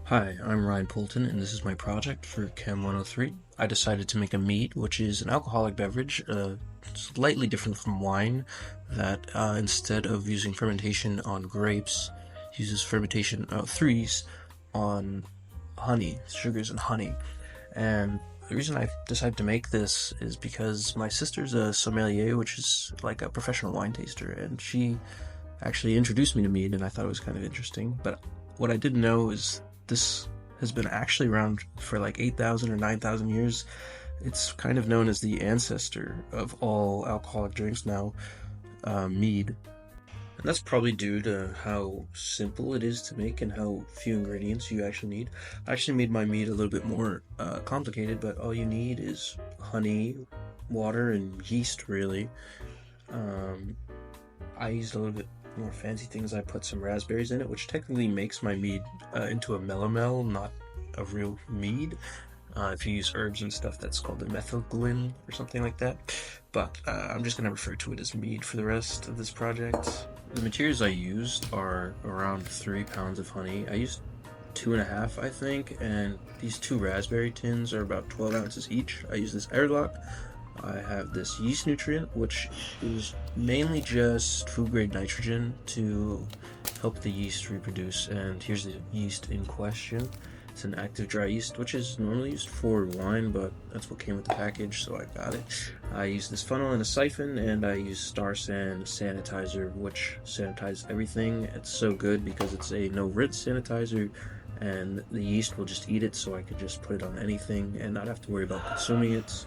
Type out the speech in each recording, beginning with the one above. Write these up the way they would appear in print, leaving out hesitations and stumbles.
Hi, I'm Ryan Poulton, and this is my project for CHEM 103. I decided to make a mead, which is an alcoholic beverage, slightly different from wine, that instead of using fermentation on grapes, uses fermentation through yeast on honey, sugars and honey. And the reason I decided to make this is because my sister's a sommelier, which is like a professional wine taster, and she actually introduced me to mead, and I thought it was kind of interesting. But what I didn't know is this has been actually around for like 8,000 or 9,000 years. It's kind of known as the ancestor of all alcoholic drinks now, mead. And that's probably due to how simple it is to make and how few ingredients you actually need. I actually made my mead a little bit more complicated, but all you need is honey, water, and yeast, really. I used a little bit more fancy things. I put some raspberries in it, which technically makes my mead into a melomel, not a real mead. If you use herbs and stuff, that's called a methylglyn or something like that. But I'm just going to refer to it as mead for the rest of this project. The materials I used are around 3 pounds of honey. I used 2.5, I think, and these 2 raspberry tins are about 12 ounces each. I use this airlock. I have this yeast nutrient, which is mainly just food grade nitrogen to help the yeast reproduce. And here's the yeast in question. It's an active dry yeast, which is normally used for wine, but that's what came with the package, so I got it. I use this funnel and a siphon, and I use Star San sanitizer, which sanitizes everything. It's so good because it's a no-rinse sanitizer, and the yeast will just eat it, so I could just put it on anything and not have to worry about consuming it.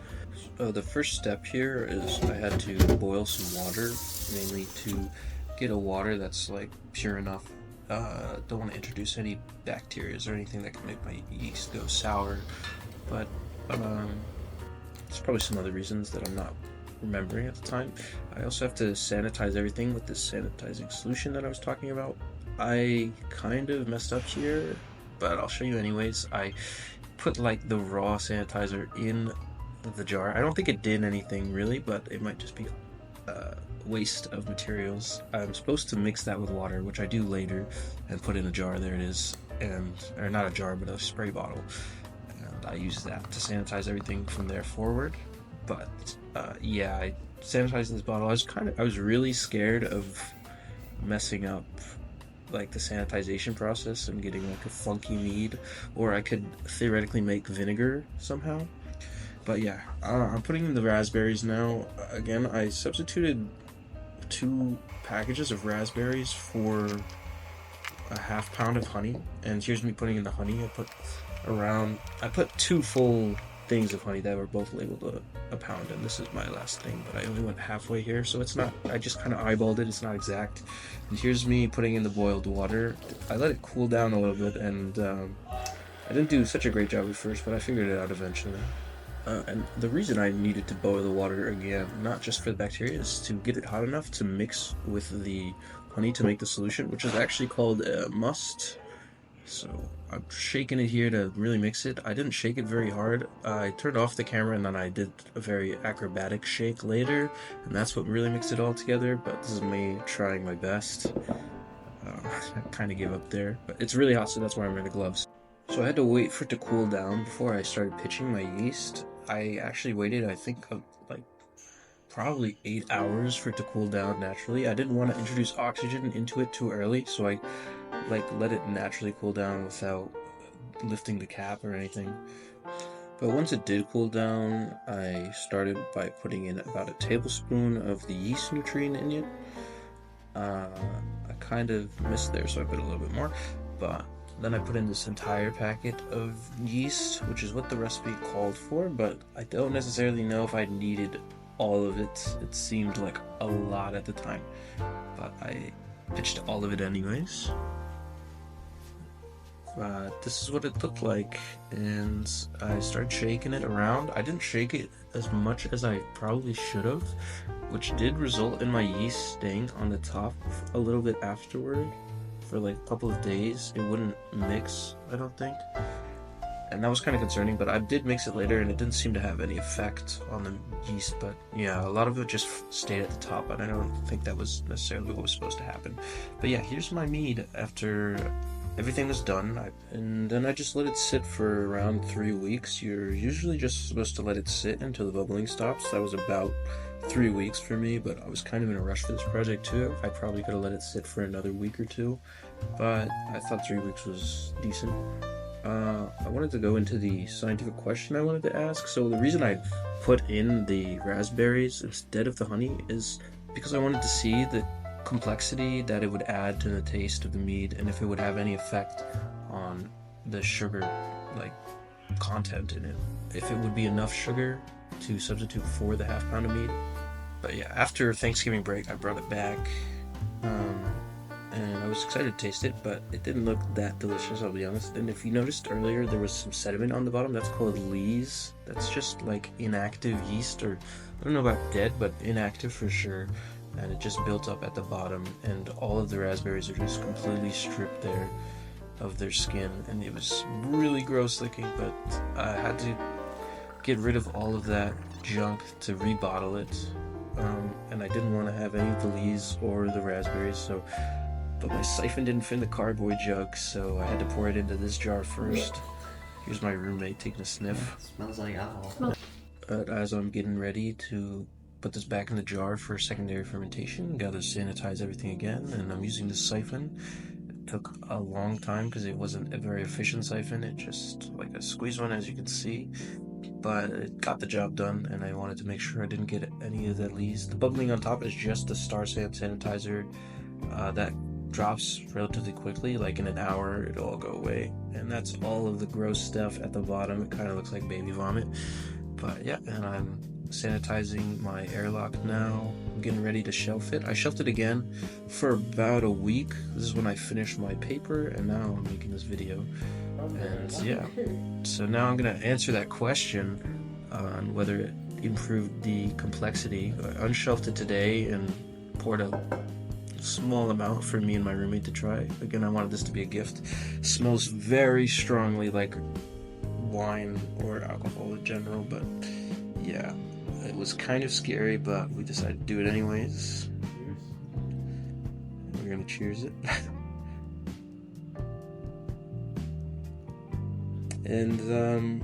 The first step here is I had to boil some water, mainly to get a water that's like pure enough. Don't want to introduce any bacteria or anything that can make my yeast go sour, but there's probably some other reasons that I'm not remembering at the time. I also have to sanitize everything with this sanitizing solution that I was talking about. I kind of messed up here, but I'll show you anyways. I put like the raw sanitizer in the jar. I don't think it did anything really, but it might just be waste of materials. I'm supposed to mix that with water, which I do later, and put in a jar. There it is, or not a jar, but a spray bottle. And I use that to sanitize everything from there forward. But yeah, I sanitized this bottle. I was really scared of messing up like the sanitization process and getting like a funky mead, or I could theoretically make vinegar somehow. But yeah, I'm putting in the raspberries now. Again, I substituted 2 packages of raspberries for a half pound of honey, and here's me putting in the honey. I put 2 full things of honey that were both labeled a pound, and this is my last thing, but I only went halfway here, so it's not, I just kind of eyeballed it, it's not exact. And here's me putting in the boiled water. I let it cool down a little bit, and I didn't do such a great job at first, but I figured it out eventually. And the reason I needed to boil the water again, not just for the bacteria, is to get it hot enough to mix with the honey to make the solution, which is actually called must. So I'm shaking it here to really mix it. I didn't shake it very hard. I turned off the camera and then I did a very acrobatic shake later, and that's what really mixed it all together, but this is me trying my best. I kind of gave up there, but it's really hot, so that's why I'm wearing the gloves. So I had to wait for it to cool down before I started pitching my yeast. I actually waited, I think, like probably 8 hours for it to cool down naturally. I didn't want to introduce oxygen into it too early, so I like let it naturally cool down without lifting the cap or anything. But once it did cool down, I started by putting in about a tablespoon of the yeast nutrient in it. I kind of missed there, so I put a little bit more, but then I put in this entire packet of yeast, which is what the recipe called for, but I don't necessarily know if I needed all of it. It seemed like a lot at the time, but I pitched all of it anyways. This is what it looked like, and I started shaking it around. I didn't shake it as much as I probably should have, which did result in my yeast staying on the top a little bit afterward. For like a couple of days, it wouldn't mix, I don't think, and that was kind of concerning, but I did mix it later and it didn't seem to have any effect on the yeast. But yeah, a lot of it just stayed at the top, and I don't think that was necessarily what was supposed to happen. But yeah, here's my mead after everything was done, and then I just let it sit for around 3 weeks. You're usually just supposed to let it sit until the bubbling stops. That was about 3 weeks for me, but I was kind of in a rush for this project too. I probably could have let it sit for another week or two, but I thought 3 weeks was decent. I wanted to go into the scientific question I wanted to ask. So the reason I put in the raspberries instead of the honey is because I wanted to see the complexity that it would add to the taste of the mead, and if it would have any effect on the sugar content in it, if it would be enough sugar to substitute for the half pound of mead. But yeah, after Thanksgiving break I brought it back, and I was excited to taste it, but it didn't look that delicious, I'll be honest. And if you noticed earlier, there was some sediment on the bottom. That's called lees. That's just like inactive yeast, or I don't know about dead, but inactive for sure. And it just built up at the bottom, and all of the raspberries are just completely stripped there of their skin, and it was really gross looking, but I had to get rid of all of that junk to rebottle it, and I didn't want to have any of the lees or the raspberries, but my siphon didn't fit in the cardboard jug, so I had to pour it into this jar first. Here's my roommate taking a sniff. It smells like alcohol. As I'm getting ready to put this back in the jar for secondary fermentation, gotta sanitize everything again, and I'm using this siphon. It took a long time because it wasn't a very efficient siphon. It just like a squeeze one, as you can see, but it got the job done, and I wanted to make sure I didn't get any of that lees. The bubbling on top is just the Star sanitizer that drops relatively quickly, like in an hour it'll all go away, and that's all of the gross stuff at the bottom. It kind of looks like baby vomit, but yeah. And I'm sanitizing my airlock now. I'm getting ready to shelf it. I shelved it again for about a week. This is when I finished my paper, and now I'm making this video. And yeah, so now I'm gonna answer that question on whether it improved the complexity. I unshelved it today and poured a small amount for me and my roommate to try. Again, I wanted this to be a gift. It smells very strongly like wine or alcohol in general, but yeah, it was kind of scary, but we decided to do it anyways. We're gonna cheers it. And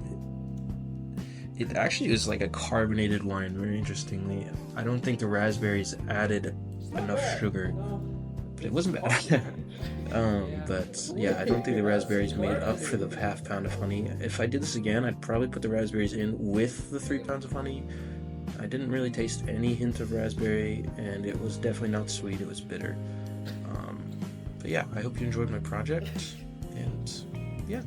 it actually is like a carbonated wine, very interestingly. I don't think the raspberries added enough sugar, but it wasn't bad. But yeah, I don't think the raspberries made up for the half pound of honey. If I did this again, I'd probably put the raspberries in with the 3 pounds of honey. I didn't really taste any hint of raspberry, and it was definitely not sweet, it was bitter. But yeah, I hope you enjoyed my project, and yeah.